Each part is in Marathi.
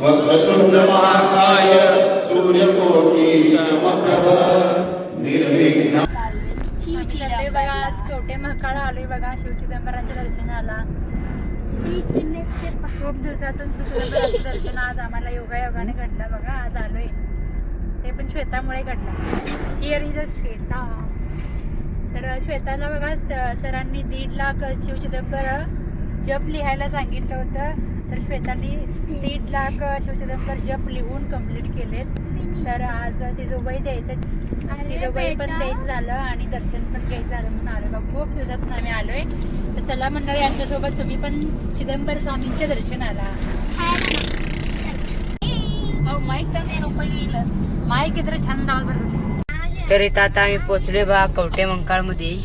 वक्रतुंड महाकाय सूर्यकोटि समप्रभ निर्विघ्न. बघा आज कवटे महाकाळ आलोय बघा शिवचिदंबरांच्या दर्शनाला. खूप दिवसातून शिवचिदंबरांचं दर्शन आज आम्हाला योगायोगाने घडलं बघा. आज आलोय ते पण श्वेतामुळे घडलं. Here is a Shweta. तर श्वेताला बघा सरांनी 1.5 लाख शिवचिदंबर जप लिहायला सांगितलं होतं. तर श्वेताने 1.5 लाख शिवचिदंबर जप लिहून कंप्लीट केलेत. तर आज तिजोबाई द्यायचं, तिजोबाई पण द्यायचं झालं आणि दर्शन पण घ्यायचं झालं म्हणून आलो बघ. खूप दिवसातून आम्ही आलोय. तर चला मंडळी यांच्यासोबत तुम्ही पण चिदंबर स्वामींच्या दर्शनाला. माईक तर नाही माईक इतर छान लावल बरं. तर इथं आता आम्ही पोहोचलोय बा कवटे मंकाळ मध्ये.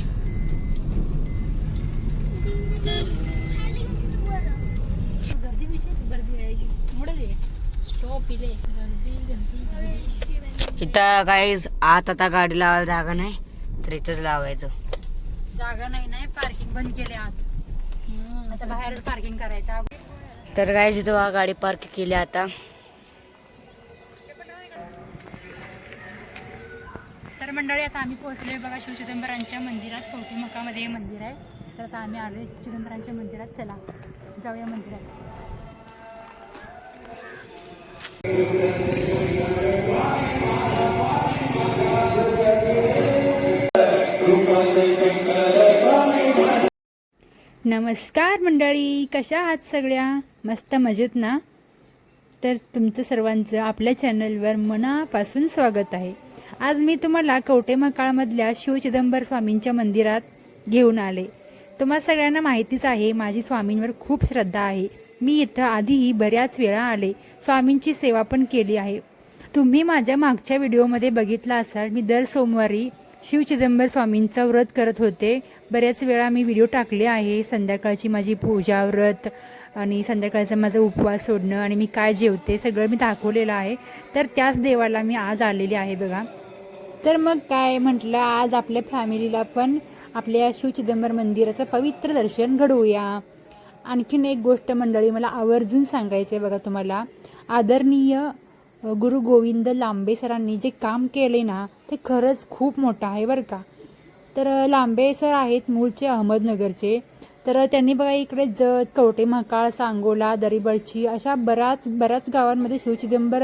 इथं काय आत आता गाडी लावायला जागा नाही तर इथंच लावायचं. जागा नाही पार्किंग बंद केले आत. आता बाहेर पार्किंग करायचं. तर काय इथं गाडी पार्क केली आता. तर मंडळी आता आम्ही पोहोचलोय बघा शिवचिदंबरांच्या मंदिरात. कवटे मंकाळमध्ये हे मंदिर आहे. तर आता आम्ही आलोय चिदंबरांच्या मंदिरात. चला जाऊया मंदिरात. नमस्कार मंडळी, कशा आहात सगळ्या? मस्त मजेत ना? तर तुमचं सर्वांचं आपल्या चॅनलवर मनापासून स्वागत आहे. आज मी तुम्हाला कवटे महाकाळमधल्या शिवचिदंबर स्वामींच्या मंदिरात घेऊन आले. तुम्हा सगळ्यांना माहितीच आहे माझी स्वामींवर खूप श्रद्धा आहे. मी इथं आधीही बऱ्याच वेळा आले, स्वामींची सेवा पण केली आहे. तुम्ही माझ्या मागच्या व्हिडिओमध्ये बघितला असाल, मी दर सोमवारी शिवचिदंबर स्वामींचा व्रत करत होते. बऱ्याच वेळा मी व्हिडिओ टाकले आहे. संध्याकाळची माझी पूजा, व्रत आणि संध्याकाळचा माझा उपवास सोडणं आणि मी काय जेवते सगळं मी दाखवलेलं आहे. तर त्याच देवाला मी आज आलेली आहे बघा. तर मग काय म्हटलं, आज आपल्या फॅमिलीला पण आपल्या शिवचिदंबर मंदिराचं पवित्र दर्शन घडवूया. आणखीन एक गोष्ट मंडळी मला आवर्जून सांगायचं आहे बघा तुम्हाला. आदरणीय गुरु गोविंद लांबे सरांनी जे काम केले ना ते खरंच खूप मोठं आहे बरं का. तर लांबे सर आहेत मूळचे अहमदनगरचे. तर त्यांनी बघा इकडे जत, कवटे महाकाळ, सांगोला, दरीबळची अशा बऱ्याच गावांमध्ये शिवचिदंबर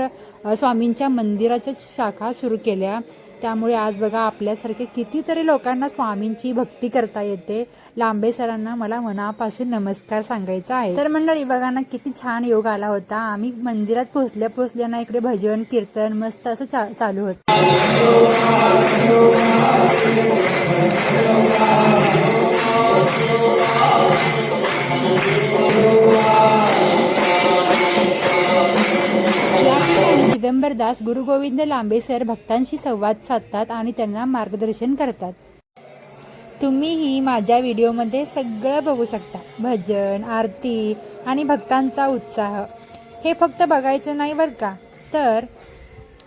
स्वामींच्या मंदिराच्या शाखा सुरू केल्या. त्यामुळे आज बघा आपल्यासारखे कितीतरी लोकांना स्वामींची भक्ती करता येते. लांबे सरांना मला मनापासून नमस्कार सांगायचा आहे. तर मंडळी बघा ना किती छान योग आला होता. आम्ही मंदिरात पोहोचल्या ना इकडे भजन कीर्तन मस्त असं चालू होतं. चिदंबरदास गुरु गोविंद लांबे सर भक्तांशी संवाद साधतात आणि त्यांना मार्गदर्शन करतात. तुम्हीही माझ्या व्हिडिओमध्ये सगळं बघू शकता. भजन, आरती आणि भक्तांचा उत्साह. हे फक्त बघायचं नाही बरं का, तर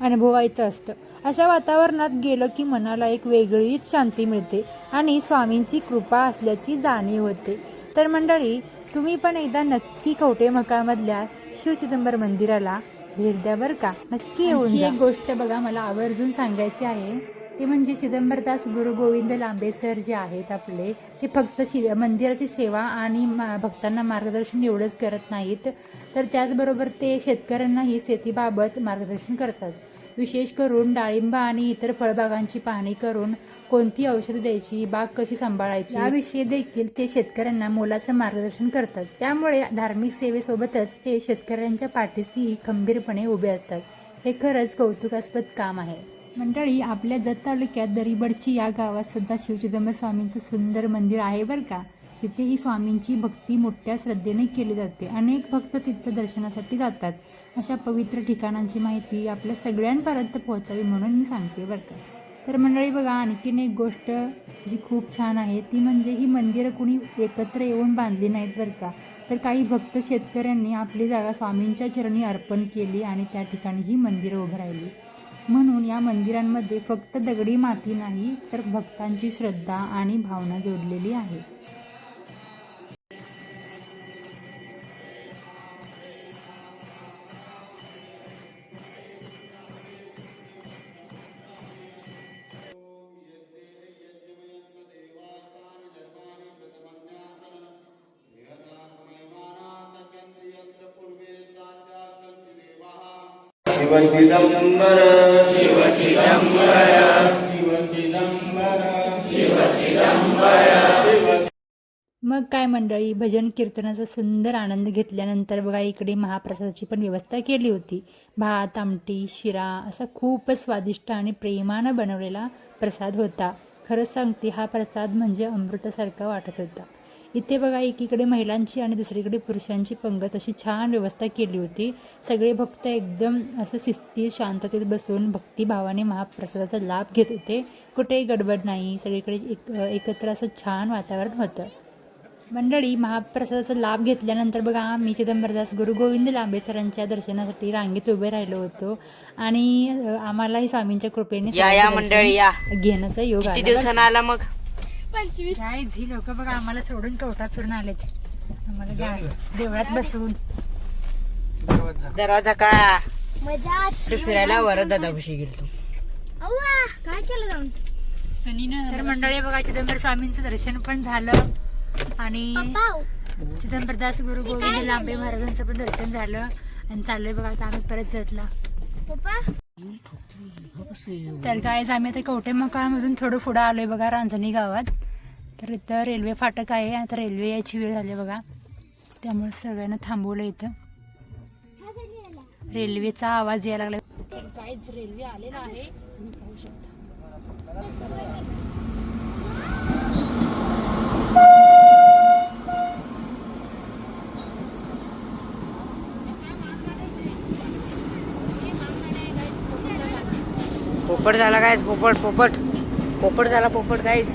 अनुभवायचं असतं. अशा वातावरणात गेलं की मनाला एक वेगळीच शांती मिळते आणि स्वामींची कृपा असल्याची जाणीव होते. तर मंडळी तुम्ही पण एकदा नक्की कवटे महाकाळमधल्या शिवचिदंबर मंदिराला भेट द्या बरं का. नक्की येऊन जा. एक गोष्ट बघा मला आवर्जून सांगायची आहे, ते म्हणजे चिदंबरदास गुरु गोविंद लांबे सर जे आहेत आपले, ते फक्त मंदिराची सेवा आणि भक्तांना मार्गदर्शन एवढंच करत नाहीत, तर त्याचबरोबर ते शेतकऱ्यांनाही शेतीबाबत मार्गदर्शन करतात. विशेष करून डाळिंब आणि इतर फळबागांची पाहणी करून कोणती औषधं द्यायची, बाग कशी सांभाळायची याविषयी देखील ते शेतकऱ्यांना मोलाचं मार्गदर्शन करतात. त्यामुळे धार्मिक सेवेसोबतच ते शेतकऱ्यांच्या पाठीशीही खंबीरपणे उभे असतात. हे खरंच कौतुकास्पद काम आहे. मंडळी आपल्या जत तालुक्यात दरीबडची या गावात सुद्धा शिवचिदंबर स्वामींचं सुंदर मंदिर आहे बरं का. तिथेही स्वामींची भक्ती मोठ्या श्रद्धेने केली जाते. अनेक भक्त तिथं दर्शनासाठी जातात. अशा पवित्र ठिकाणांची माहिती आपल्या सगळ्यांपर्यंत पोहोचावी म्हणून मी सांगते बरं का. तर मंडळी बघा आणखीन एक गोष्ट जी खूप छान आहे ती म्हणजे ही मंदिरं कुणी एकत्र येऊन बांधली नाहीत बरं का. तर काही भक्त शेतकऱ्यांनी आपली जागा स्वामींच्या चरणी अर्पण केली आणि त्या ठिकाणी ही मंदिरं उभं राहिली. म्हणून या मंदिरांमध्ये फक्त दगडी माती नाही तर भक्तांची श्रद्धा आणि भावना जोडलेली आहे. शिवचिदंबर मग काय मंडळी, भजन कीर्तनाचा सुंदर आनंद घेतल्यानंतर बघा इकडे महाप्रसादाची पण व्यवस्था केली होती. भात, आमटी, शिरा असा खूपच स्वादिष्ट आणि प्रेमानं बनवलेला प्रसाद होता. खरंच सांगते, हा प्रसाद म्हणजे अमृतासारखा वाटत होता. इथे बघा एकीकडे महिलांची आणि दुसरीकडे पुरुषांची पंगत अशी छान व्यवस्था केली होती. सगळे भक्त एकदम असं शिस्तीत शांततेत बसून भक्तिभावाने महाप्रसादाचा लाभ घेत होते. कुठेही गडबड नाही, सगळीकडे एकत्र असं छान वातावरण होतं. मंडळी, महाप्रसादाचा लाभ घेतल्यानंतर बघा आम्ही चिदंबरदास गुरु गोविंद लांबे सरांच्या दर्शनासाठी रांगेत उभे राहिलो होतो आणि आम्हालाही स्वामींच्या कृपेने या मंडळी या. घेण्याचा योग किती आला. दिवसानं आला मग? ही लोक बघा आम्हाला सोडून कवटात फिरून आलेत. आम्हाला देवळात बसवून दरवाजा का फिरायला वर दादापाशी गेलो. काय केलं जाऊन तर मंडळी बघा, चिदंबर स्वामींचं दर्शन पण झालं आणि चिदंबरदास गुरु गोविंद लांबे महाराजांचं पण दर्शन झालं आणि चाललोय बघा आता आम्ही परत जतला. तर काय आम्ही आता कवठे महांकाळमधून थोडं पुढं आलोय बघा रांजणी गावात. तर इथं रेल्वे फाटक आहे. आता रेल्वे यायची वेळ झाली बघा, त्यामुळे सगळ्यांना थांबवलं. इथं रेल्वेचा आवाज यायला लागला. तर काहीच रेल्वे आलेला आहे, तुम्ही पाहू शकता. पोपट झाला गायस, पोपट पोपट पोपट झाला, पोपट गायस.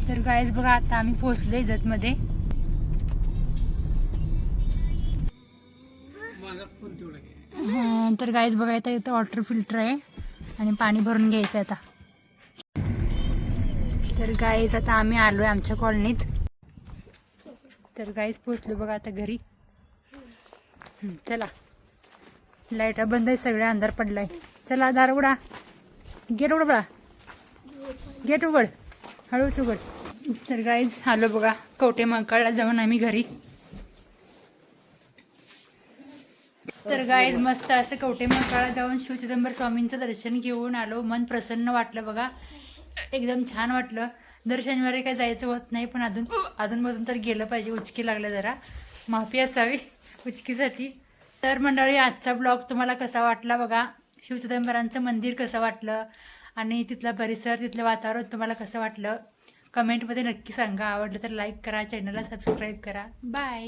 तर गाईज बघा आता आम्ही पोहोचलो इजतमध्ये. तर गाईज बघा इथं वॉटर फिल्टर आहे आणि पाणी भरून घ्यायचं आता. तर गाईज आता आम्ही आलोय आमच्या कॉलनीत. तर गाईज पोहोचलो बघा आता घरी. चला, लाईटा बंद आहे, सगळ्या अंधार पडलाय. चला दार उघडा, गेट उघड बघा, गेट उघड, हळूच उघड. तर गाईज आलो बघा कवठे महांकाळला जाऊन आम्ही घरी. तर गाईज मस्त असं कवठे महांकाळला जाऊन शिव चिदंबर स्वामींचं दर्शन घेऊन आलो. मन प्रसन्न वाटलं बघा, एकदम छान वाटलं. दर शनिवारी काय जायचं होत नाही, पण अधूनमधून तर गेलं पाहिजे. उचकी लागलं, जरा माफी असावी उचकीसाठी. तर मंडळी, आजचा ब्लॉग तुम्हाला कसा वाटला बघा. शिव चिदंबरांचं मंदिर कसं वाटलं आणि तिथला परिसर, तिथलं वातावरण तुम्हाला कसं वाटलं कमेंटमध्ये नक्की सांगा. आवडलं तर लाईक करा, चॅनलला सबस्क्राईब करा. बाय.